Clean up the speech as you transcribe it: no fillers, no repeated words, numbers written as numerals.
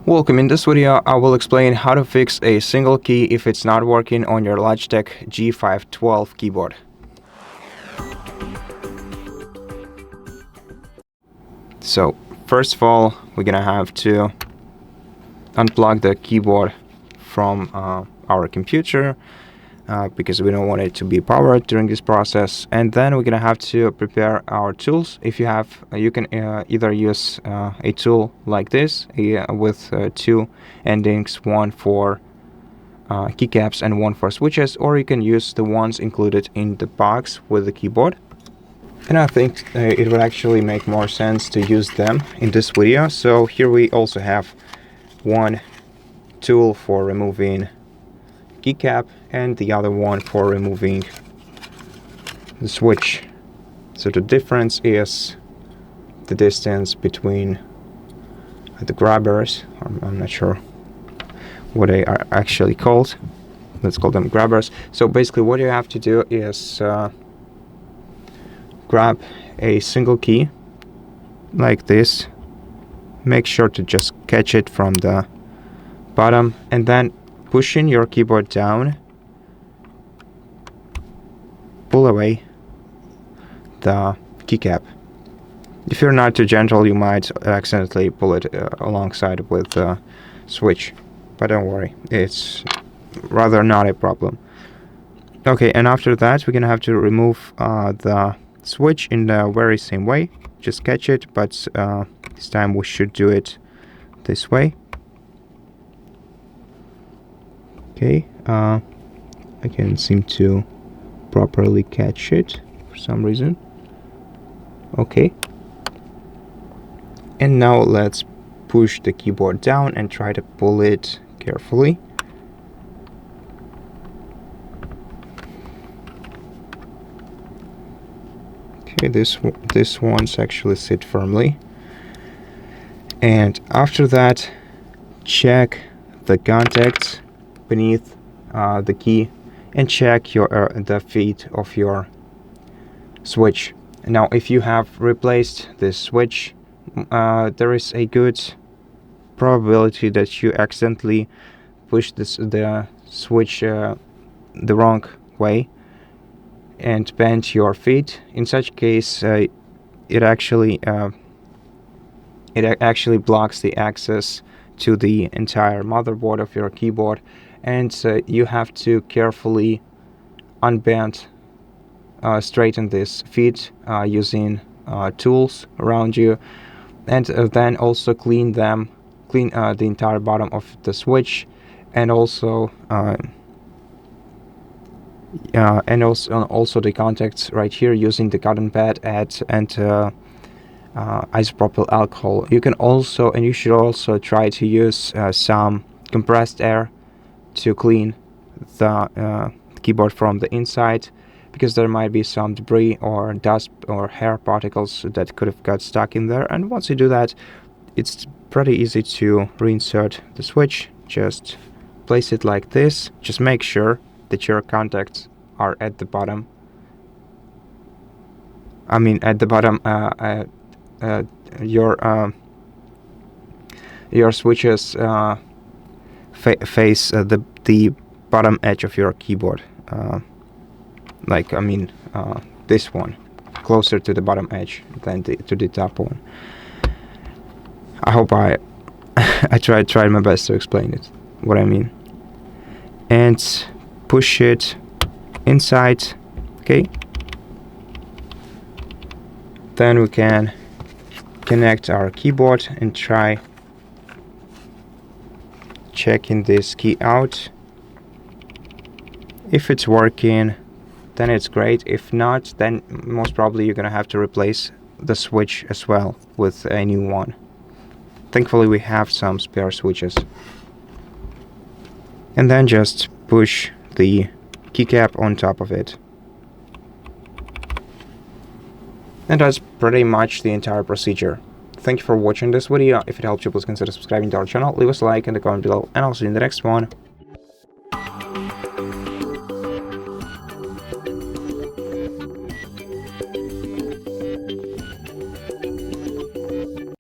Welcome. In this video, I will explain how to fix a single key if it's not working on your Logitech G512 keyboard. So, first of all, we're gonna have to unplug the keyboard from our computer because we don't want it to be powered during this process. And then we're gonna have to prepare our tools. If you have, you can either use a tool like this with two endings, one for keycaps and one for switches, or you can use the ones included in the box with the keyboard. And I think it would actually make more sense to use them in this video. So here we also have one tool for removing keycap and the other one for removing the switch. So the difference is the distance between the grabbers. I'm not sure what they are actually called. Let's call them grabbers. So basically what you have to do is grab a single key like this. Make sure to just catch it from the bottom and then pushing your keyboard down, pull away the keycap. If you're not too gentle, you might accidentally pull it alongside with the switch, but don't worry, it's rather not a problem. Okay, and after that we're gonna have to remove the switch in the very same way. Just catch it, but this time we should do it this way. Okay, I can't seem to properly catch it for some reason. Okay, and now let's push the keyboard down and try to pull it carefully. Okay, this one's actually sit firmly. And after that, check the contacts beneath the key and check your the feet of your switch. Now if you have replaced this switch, there is a good probability that you accidentally pushed the switch the wrong way and bent your feet. In such case, it actually blocks the access to the entire motherboard of your keyboard, and you have to carefully unbend, straighten these feet using tools around you, and then also clean the entire bottom of the switch, and also the contacts right here using the cotton pad and isopropyl alcohol. You can also, and you should also try to use some compressed air to clean the keyboard from the inside, because there might be some debris or dust or hair particles that could have got stuck in there. And once you do that, it's pretty easy to reinsert the switch. Just place it like this. Just make sure that your contacts are at the bottom. I mean at the bottom, your switches face the bottom edge of your keyboard, like this one, closer to the bottom edge than to the top one. I hope I tried my best to explain it, what I mean. And push it inside. Okay, then we can connect our keyboard and try checking this key out. If it's working, then it's great. If not, then most probably you're gonna have to replace the switch as well with a new one. Thankfully we have some spare switches. And then just push the keycap on top of it. And that's pretty much the entire procedure. Thank you for watching this video. If it helped you, please consider subscribing to our channel, leave us a like in the comment below, and I'll see you in the next one.